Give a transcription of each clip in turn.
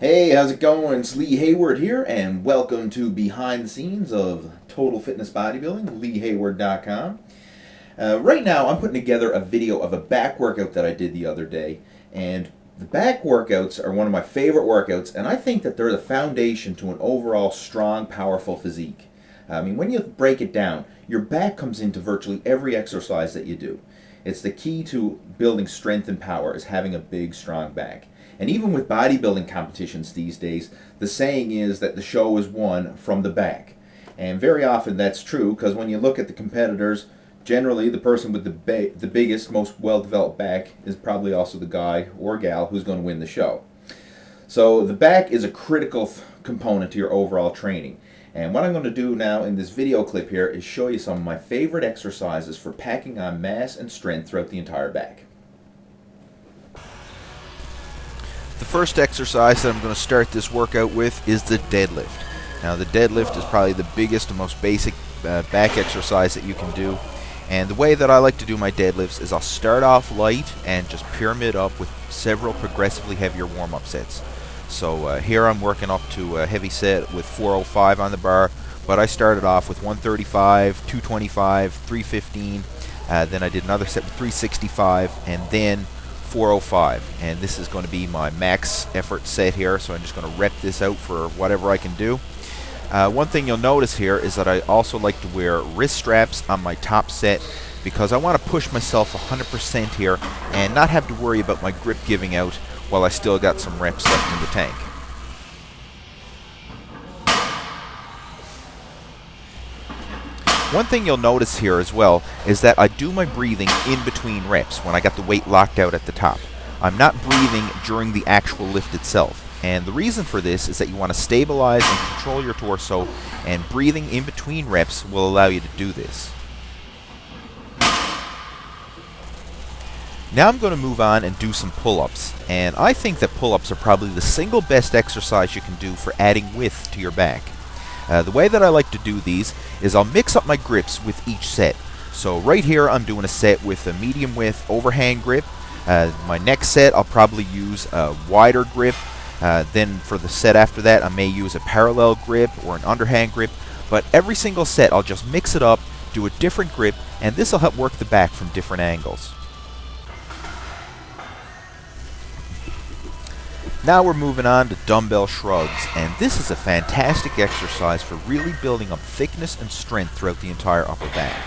Hey, how's it going? It's Lee Hayward here, and welcome to Behind the Scenes of Total Fitness Bodybuilding, LeeHayward.com. Right now, I'm putting together a video of a back workout that I did the other day, and the back workouts are one of my favorite workouts, and I think that they're the foundation to an overall strong, powerful physique. I mean, when you break it down, your back comes into virtually every exercise that you do. It's the key to building strength and power is having a big, strong back. And even with bodybuilding competitions these days, the saying is that the show is won from the back. And very often that's true, because when you look at the competitors, generally the person with the biggest, most well-developed back is probably also the guy or gal who's going to win the show. So the back is a critical component to your overall training. And what I'm going to do now in this video clip here is show you some of my favorite exercises for packing on mass and strength throughout the entire back. The first exercise that I'm going to start this workout with is the deadlift. Now the deadlift is probably the biggest and most basic back exercise that you can do. And the way that I like to do my deadlifts is I'll start off light and just pyramid up with several progressively heavier warm-up sets. So here I'm working up to a heavy set with 405 on the bar, but I started off with 135, 225, 315, then I did another set with 365, and then 405, and this is going to be my max effort set here, so I'm just going to rep this out for whatever I can do. One thing you'll notice here is that I also like to wear wrist straps on my top set because I want to push myself 100% here and not have to worry about my grip giving out while I still got some reps left in the tank. One thing you'll notice here as well is that I do my breathing in between reps when I got the weight locked out at the top. I'm not breathing during the actual lift itself. And the reason for this is that you want to stabilize and control your torso, and breathing in between reps will allow you to do this. Now I'm going to move on and do some pull-ups. And I think that pull-ups are probably the single best exercise you can do for adding width to your back. The way that I like to do these is I'll mix up my grips with each set. So right here I'm doing a set with a medium width overhand grip. My next set I'll probably use a wider grip. Then for the set after that I may use a parallel grip or an underhand grip. But every single set I'll just mix it up, do a different grip, and this will help work the back from different angles. Now we're moving on to dumbbell shrugs, and this is a fantastic exercise for really building up thickness and strength throughout the entire upper back.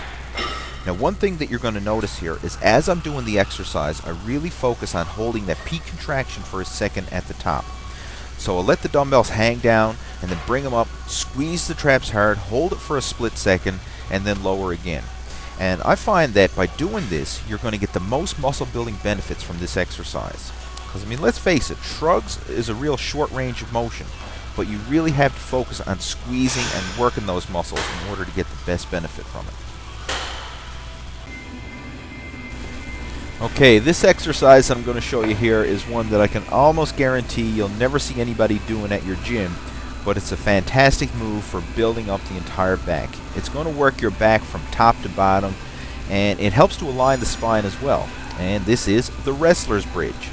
Now one thing that you're going to notice here is as I'm doing the exercise, I really focus on holding that peak contraction for a second at the top. So I'll let the dumbbells hang down and then bring them up, squeeze the traps hard, hold it for a split second, and then lower again. And I find that by doing this, you're going to get the most muscle building benefits from this exercise. Because, I mean, let's face it, shrugs is a real short range of motion, but you really have to focus on squeezing and working those muscles in order to get the best benefit from it. Okay, this exercise I'm going to show you here is one that I can almost guarantee you'll never see anybody doing at your gym, but it's a fantastic move for building up the entire back. It's going to work your back from top to bottom, and it helps to align the spine as well. And this is the wrestler's bridge.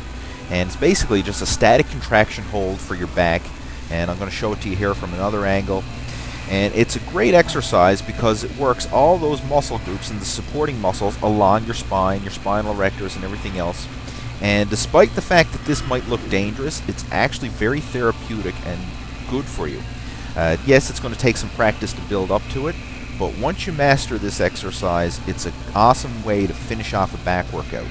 And it's basically just a static contraction hold for your back, and I'm going to show it to you here from another angle. And it's a great exercise because it works all those muscle groups and the supporting muscles along your spine, your spinal erectors, and everything else. And despite the fact that this might look dangerous, it's actually very therapeutic and good for you. Yes, it's going to take some practice to build up to it, but once you master this exercise, it's an awesome way to finish off a back workout.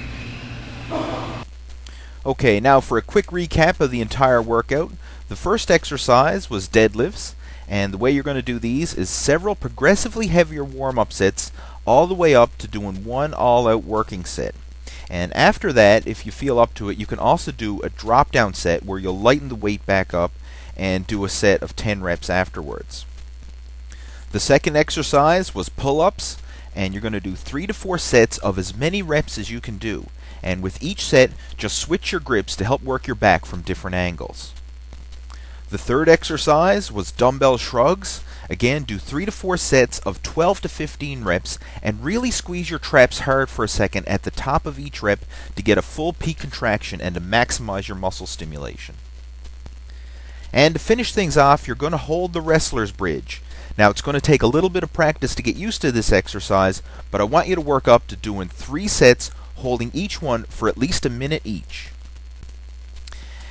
Okay, now for a quick recap of the entire workout. The first exercise was deadlifts, and the way you're going to do these is several progressively heavier warm-up sets all the way up to doing one all-out working set. And after that, if you feel up to it, you can also do a drop-down set where you'll lighten the weight back up and do a set of 10 reps afterwards. The second exercise was pull-ups, and you're going to do 3 to 4 sets of as many reps as you can do. And with each set, just switch your grips to help work your back from different angles. The third exercise was dumbbell shrugs. Again, do 3 to 4 sets of 12 to 15 reps and really squeeze your traps hard for a second at the top of each rep to get a full peak contraction and to maximize your muscle stimulation. And to finish things off, you're going to hold the wrestler's bridge. Now it's going to take a little bit of practice to get used to this exercise, but I want you to work up to doing 3 sets, holding each one for at least a minute each.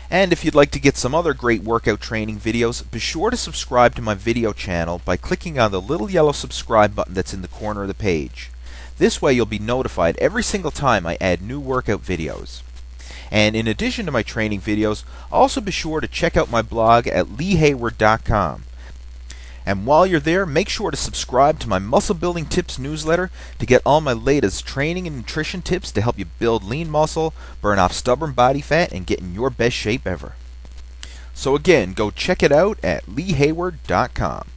And if you'd like to get some other great workout training videos, be sure to subscribe to my video channel by clicking on the little yellow subscribe button that's in the corner of the page. This way you'll be notified every single time I add new workout videos. And in addition to my training videos, also be sure to check out my blog at leehayward.com. And while you're there, make sure to subscribe to my Muscle Building Tips newsletter to get all my latest training and nutrition tips to help you build lean muscle, burn off stubborn body fat, and get in your best shape ever. So again, go check it out at leehayward.com.